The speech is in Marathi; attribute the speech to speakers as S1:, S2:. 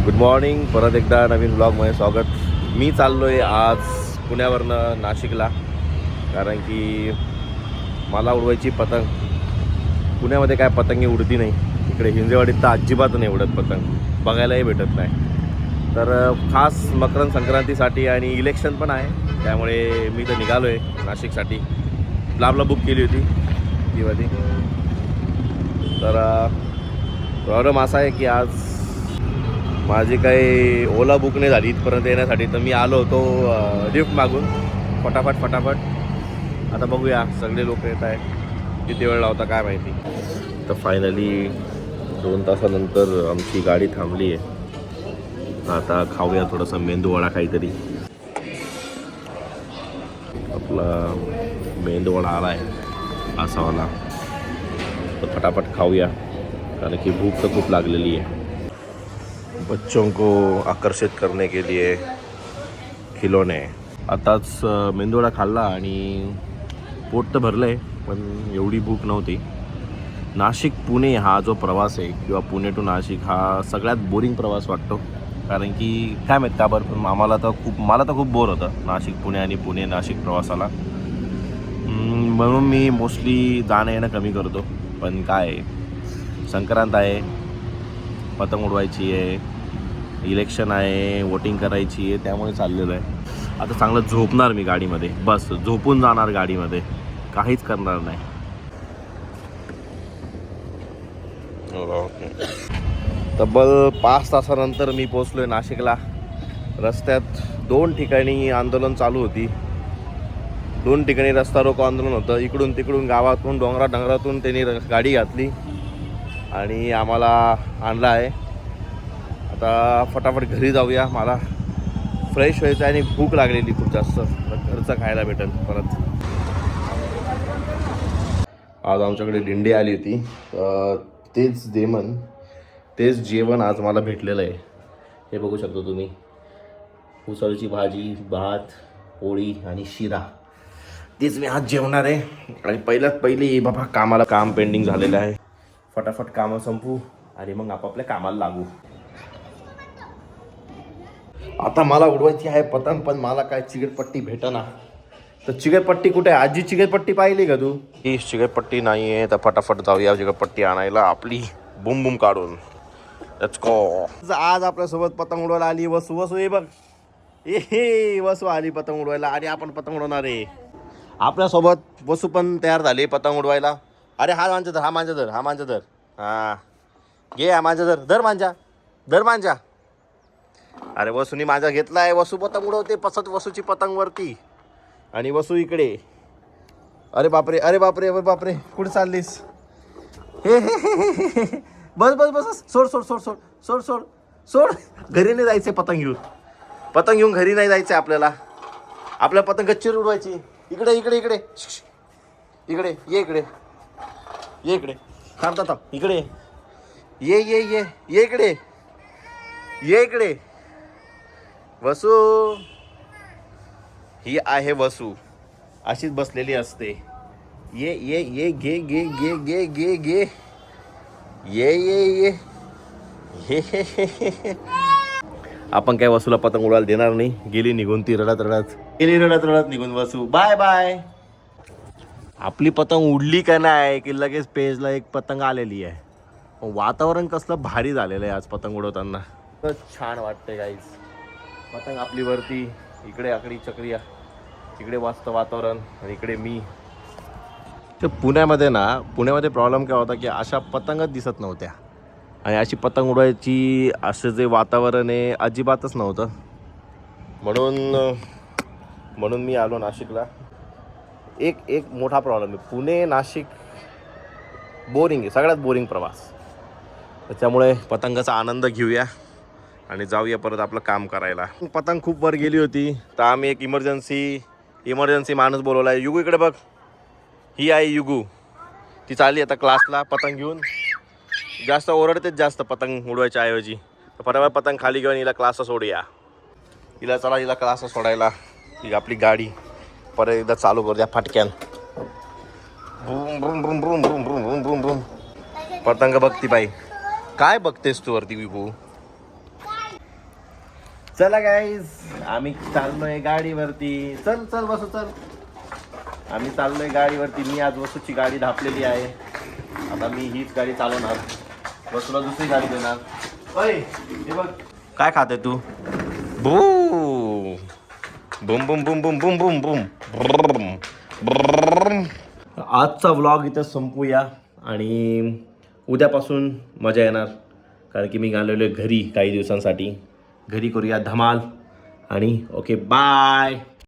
S1: Good morning. परत एकदा नवीन ब्लॉगमध्ये स्वागत. मी चाललो आहे आज पुण्यावरनं नाशिकला, कारण की मला उडवायची पतंग. पुण्यामध्ये काय पतंगी उडती नाही, इकडे हिंजेवाडीत तर अजिबात नाही उडत पतंग, बघायलाही भेटत नाही. तर खास मकर संक्रांतीसाठी आणि इलेक्शन पण आहे, त्यामुळे मी तर निघालो आहे नाशिकसाठी. लाभला बुक केली होती ती वाली. तर प्रॉब्लेम असा आहे की आज माझी काही ओला बुक नाही झाली इथपर्यंत येण्यासाठी, तर मी आलो होतो लिफ्ट मागून फटाफट. आता बघूया, सगळे लोक येत आहे, किती वेळ लावता काय माहिती. तर फायनली 2 तासानंतर आमची गाडी थांबली आहे. आता खाऊया थोडासा मेंदूवडा काहीतरी. आपला मेंदूवडा आला आहे असावाला, तर फटाफट खाऊया, कारण की भूक तर खूप लागलेली आहे. बच्चों को आकर्षित करने के लिए खिलौने. आताच मेंदूवडा खाल्ला आणि पोट तर भरलं आहे, पण एवढी भूक नव्हती. नाशिक पुणे हा जो प्रवास आहे, किंवा पुणे टू नाशिक, हा सगळ्यात बोरिंग प्रवास वाटतो. कारण की काय माहीत का बरं, पण मला तर खूप बोर होतं नाशिक पुणे आणि पुणे नाशिक प्रवासाला. म्हणून मी मोस्टली जाणं येणं कमी करतो. पण काय, संक्रांत आहे, पतंग उडवायची आहे, इलेक्शन आहे, वोटिंग करायची आहे, त्यामुळे चाललेलं आहे. आता चांगलं झोपणार मी गाडीमध्ये, बस झोपून जाणार गाडीमध्ये, काहीच करणार नाही. तब्बल 5 तासानंतर मी पोचलो आहे नाशिकला. रस्त्यात 2 ठिकाणी आंदोलन चालू होती. 2 ठिकाणी रस्ता रोको आंदोलन होतं. इकडून तिकडून गावातून डोंगरातून त्यांनी गाडी घातली आणि आम्हाला आणला आहे. आता फटाफट घरी जाऊया, मला फ्रेश व्हायचं आहे आणि भूक लागलेली खूप जास्त. घरचं खायला भेटेल परत. आज आमच्याकडे दिंडी आली होती, तेच जेवण आज मला भेटलेलं आहे. हे बघू शकतो तुम्ही, उसळची भाजी, भात, पोळी आणि शिरा. तेच मी आज जेवणार आहे. आणि पहिली बाबा काम पेंडिंग झालेलं आहे. फटाफट कामं संपवू आणि मग आपापल्या कामाला लागू. आता मला उडवायची आहे पतंग, पण मला काय चिकटपट्टी भेटेना. तर चिकटपट्टी कुठे आहे? आजी चिकटपट्टी पाहिली का तू? ही चिकटपट्टी नाही आहे, तर फटाफट जाऊया चिकटपट्टी आणायला आपली बुम काढून. Let's go. आज आपल्यासोबत पतंग उडवायला आली वसू हे बघ. हे वसू आली पतंग उडवायला आणि आपण पतंग उडवणार आहे. आपल्यासोबत वसू पण तयार झाली पतंग उडवायला. अरे हा मांजा धर. हा घे, हा मांजा धर मांजा. अरे वसूनी माझा घेतलाय. वसू पतंग उडवते वसूची पतंग वरती, आणि वसू इकडे. अरे बापरे कुठे चाललीस? हे बस सोड. घरी नाही जायचंय पतंग घेऊन घरी नाही जायचंय आपल्याला पतंग गच्चीवर उडवायची. इकडे ये इकडे थांब इकडे ये इकडे. वसू ही आहे वसू, अशीच बसलेली असते. ये घे ये. आपण काय वसूला पतंग उडायला देणार नाही. गेली निघून ती रडत निघून. वसू बाय. आपली पतंग उडली का नाही की लगेच पेजला एक पतंग आलेली आहे. वातावरण कसलं भारी झालेलं आहे आज पतंग उडवताना. छान वाटतंय गाईज. पतंग आपली वरती, इकडे आकडी चक्रिया, इकडे वाजतं वातावरण, आणि इकडे मी. तर पुण्यामध्ये प्रॉब्लेम काय होता की अशा पतंगच दिसत नव्हत्या, आणि अशी पतंग उडवायची असं जे वातावरण आहे अजिबातच नव्हतं. म्हणून मी आलो नाशिकला. एक मोठा प्रॉब्लेम आहे, पुणे नाशिक बोरिंग आहे, सगळ्यात बोरिंग प्रवास. त्याच्यामुळे पतंगाचा आनंद घेऊया आणि जाऊया परत आपलं काम करायला. पतंग खूप वर गेली होती, तर आम्ही एक इमर्जन्सी माणूस बोलवला आहे. युगू इकडे बघ, ही आहे युगू. ती चालली आता क्लासला पतंग घेऊन. जास्त ओरडतेच पतंग उडवायच्या ऐवजी. तर फटाफट पतंग खाली घेऊन हिला क्लासला सोडूया. हिला क्लासला सोडायला. ही आपली गाडी परत एकदा चालू करू द्या फाटक्यान. पतंग बघती बाई. काय बघतेस तू वरती विभू? चला गाईज, आम्ही चाललोय गाडीवरती. चल चल बसू चल. आम्ही चाललोय गाडीवरती. मी आज वसूची गाडी धापलेली आहे. आता मी हीच गाडी चालवणार. वसूला दुसरी गाडी देणार. ओय हे बघ काय खाते तू. बू बुम बुम बुम बुम बुम बुम बुम. आजचा व्लॉग इथं संपूया आणि उद्यापासून मजा येणार. कारण की मी गेलेलो आहे घरी काही दिवसांसाठी. घरी करूया धमाल आणि ओके बाय.